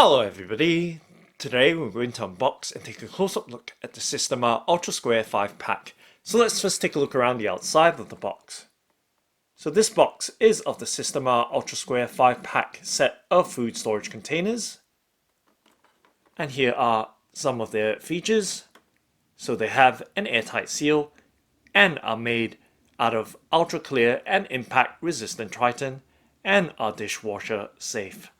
Hello everybody! Today we're going to unbox and take a close-up look at the Sistema Ultra Square 5-pack. So let's first take a look around the outside of the box. So this box is of the Sistema Ultra Square 5-pack set of food storage containers. And here are some of their features. So they have an airtight seal and are made out of ultra clear and impact resistant Tritan and are dishwasher safe.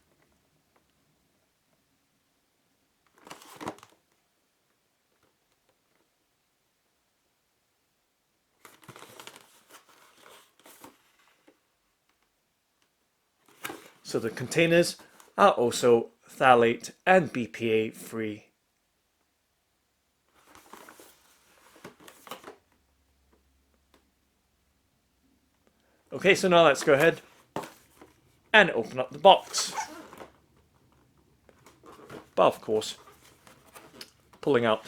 So the containers are also phthalate and BPA free. Okay, so now let's go ahead and open up the box. But of course, pulling out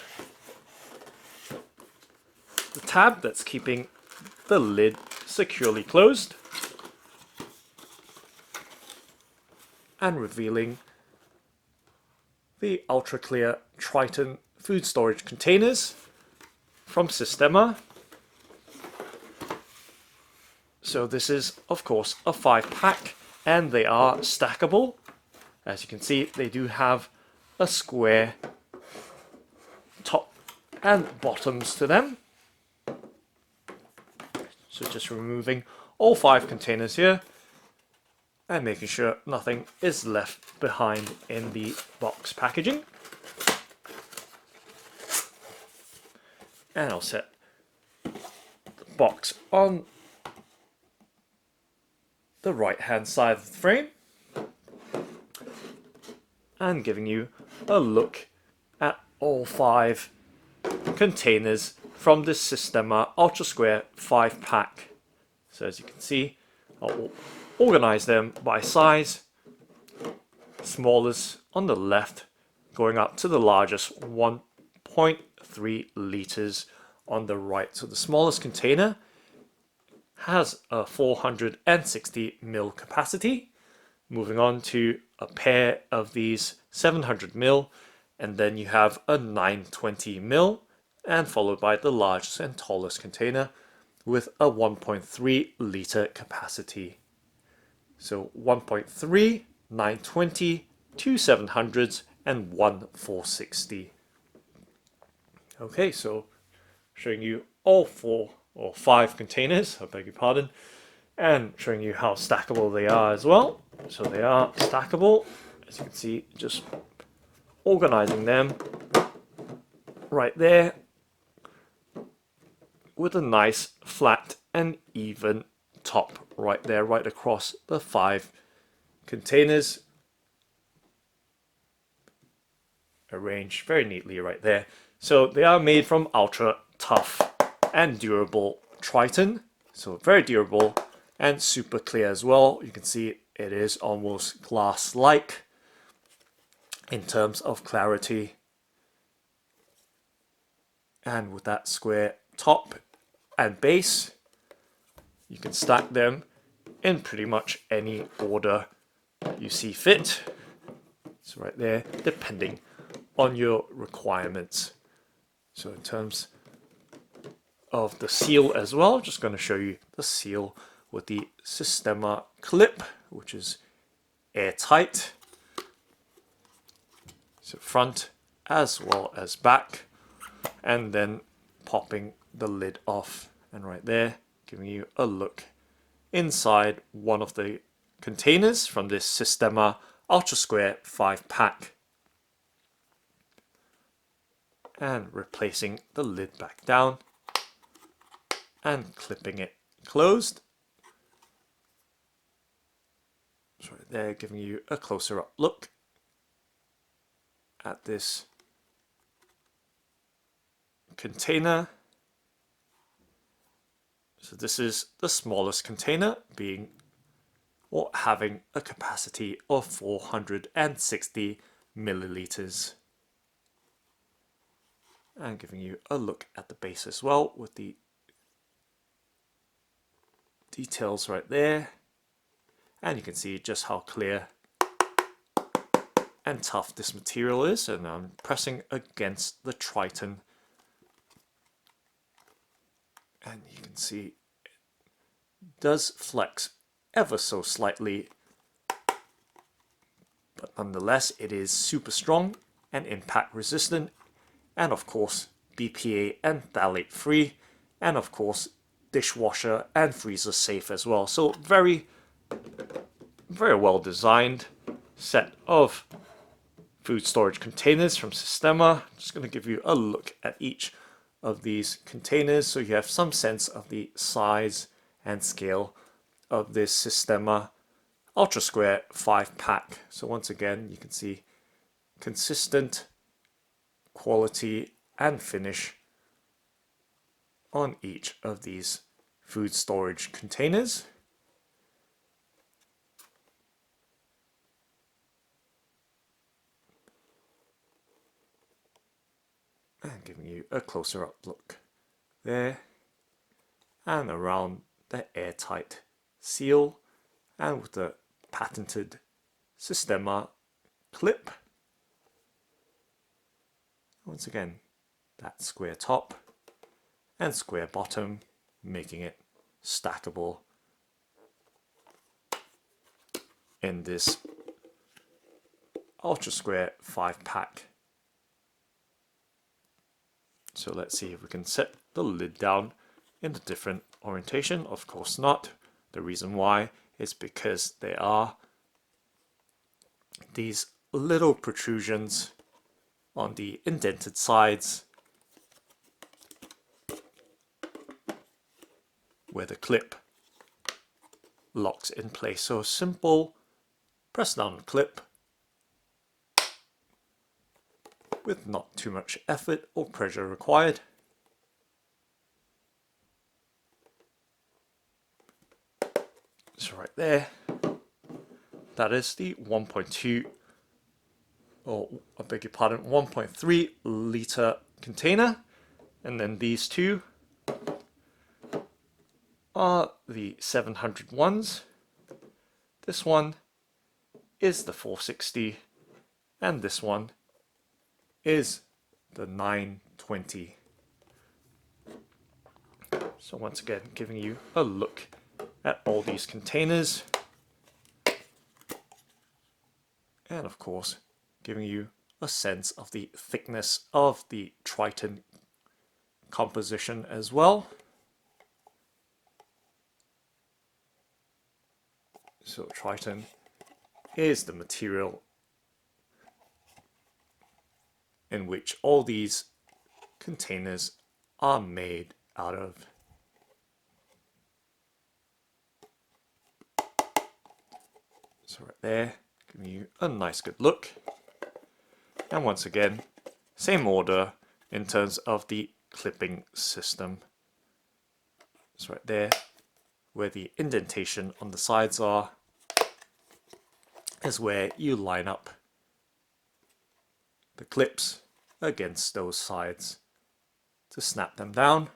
the tab that's keeping the lid securely closed and revealing the ultra clear Tritan food storage containers from Sistema. So this is of course a 5-pack and they are stackable. As you can see, they do have a square top and bottoms to them. So just removing all 5 containers here and making sure nothing is left behind in the box packaging. And I'll set the box on the right hand side of the frame and giving you a look at all 5 containers from this Sistema Ultra Square 5-pack. So as you can see, I'll organize them by size, smallest on the left going up to the largest 1.3 liters on the right. So the smallest container has a 460 ml capacity. Moving on to a pair of these 700 ml, and then you have a 920 ml, and followed by the largest and tallest container with a 1.3 liter capacity. So 1.3, 920, 2 700s, and 1 460. Okay, so showing you all 4 or 5 containers, I beg your pardon, and showing you how stackable they are as well. So they are stackable, as you can see, just organizing them right there with a nice flat and even top right there, right across the 5 containers, arranged very neatly right there. So they are made from ultra tough and durable Tritan, so very durable and super clear as well. You can see it is almost glass-like in terms of clarity, and with that square top and base, you can stack them in pretty much any order you see fit. So right there, depending on your requirements. So in terms of the seal as well, just going to show you the seal with the Sistema clip, which is airtight. So front as well as back, and then popping the lid off, and right there giving you a look inside one of the containers from this Sistema Ultra Square 5-pack, and replacing the lid back down and clipping it closed. So right there giving you a closer up look at this container. So this is the smallest container, being or having a capacity of 460 milliliters. And giving you a look at the base as well with the details right there. And you can see just how clear and tough this material is, and I'm pressing against the Tritan, and you can see it does flex ever so slightly, but nonetheless it is super strong and impact resistant, and of course BPA and phthalate free, and of course dishwasher and freezer safe as well. So very well designed set of food storage containers from Sistema. Just going to give you a look at each of these containers so you have some sense of the size and scale of this Sistema Ultra Square 5-pack. So once again, you can see consistent quality and finish on each of these food storage containers. And giving you a closer up look there, and around the airtight seal, and with the patented Sistema clip. Once again, that square top and square bottom, making it stackable in this Ultra Square 5-pack. So let's see if we can set the lid down in a different orientation. Of course not. The reason why is because there are these little protrusions on the indented sides where the clip locks in place. So simple press down the clip with not too much effort or pressure required. So right there, that is the 1.2, or I beg your pardon, 1.3 litre container. And then these two are the 700 ones. This one is the 460, and this one is the 920. So once again, giving you a look at all these containers, and of course giving you a sense of the thickness of the Tritan composition as well. So Tritan is the material in which all these containers are made out of. So right there, giving you a nice good look. And once again, same order in terms of the clipping system. So right there, where the indentation on the sides are, is where you line up the clips against those sides to snap them down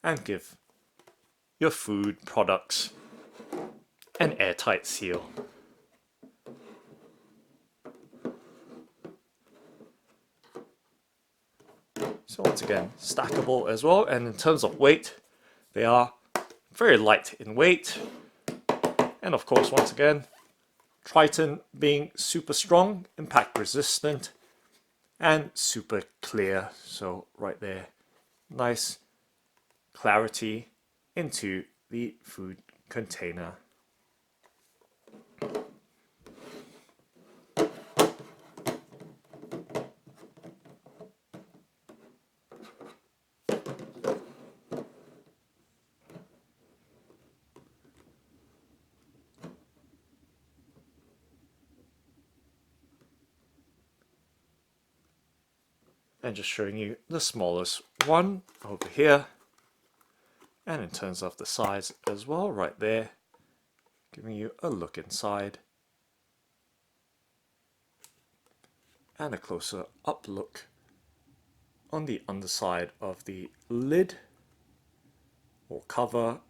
and give your food products an airtight seal. So once again, stackable as well, and in terms of weight, they are very light in weight. And of course, once again, Tritan being super strong, impact resistant, and super clear. So right there, nice clarity into the food container. And just showing you the smallest one over here, and in terms of the size as well, right there, giving you a look inside and a closer up look on the underside of the lid or cover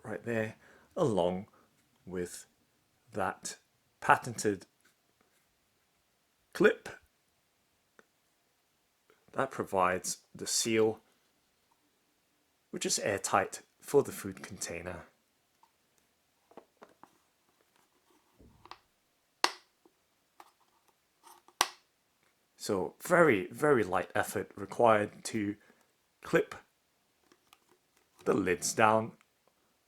right there, along with that patented clip that provides the seal, which is airtight for the food container. So very, very light effort required to clip the lids down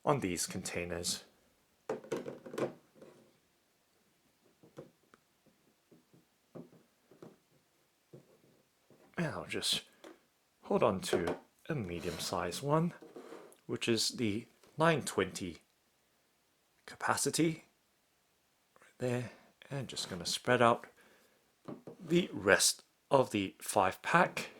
on these containers. And I'll just hold on to a medium-sized one, which is the 920 capacity right there, and just going to spread out the rest of the 5-pack.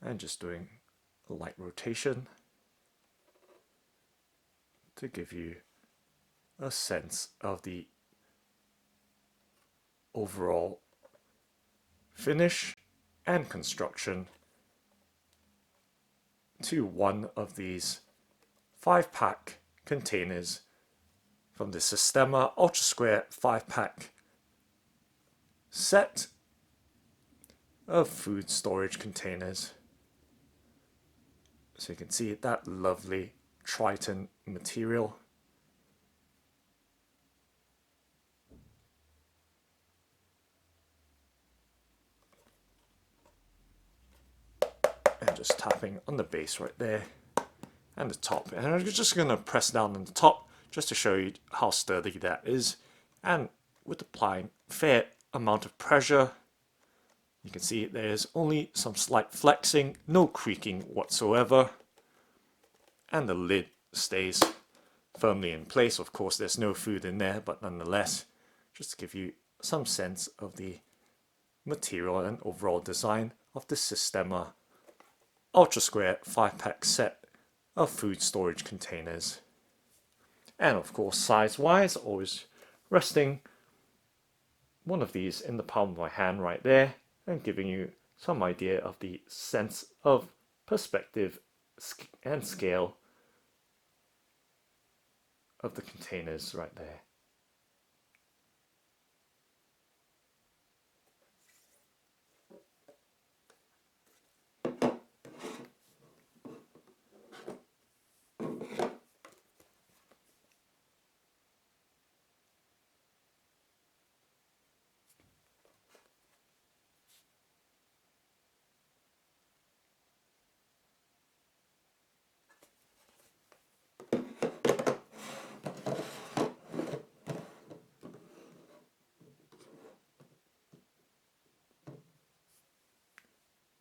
And just doing a light rotation to give you a sense of the overall finish and construction to one of these 5-pack containers from the Sistema Ultra Square 5-pack set of food storage containers. So you can see that lovely Tritan material. And just tapping on the base right there and the top. And I'm just going to press down on the top just to show you how sturdy that is. And with applying a fair amount of pressure, you can see there's only some slight flexing, no creaking whatsoever. And the lid stays firmly in place. Of course, there's no food in there, but nonetheless, just to give you some sense of the material and overall design of the Sistema Ultra Square 5-pack set of food storage containers. And of course, size-wise, always resting one of these in the palm of my hand right there, and giving you some idea of the sense of perspective and scale of the containers right there.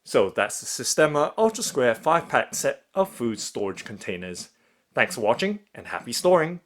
So that's the Sistema Ultra Square 5-pack set of food storage containers. Thanks for watching and happy storing!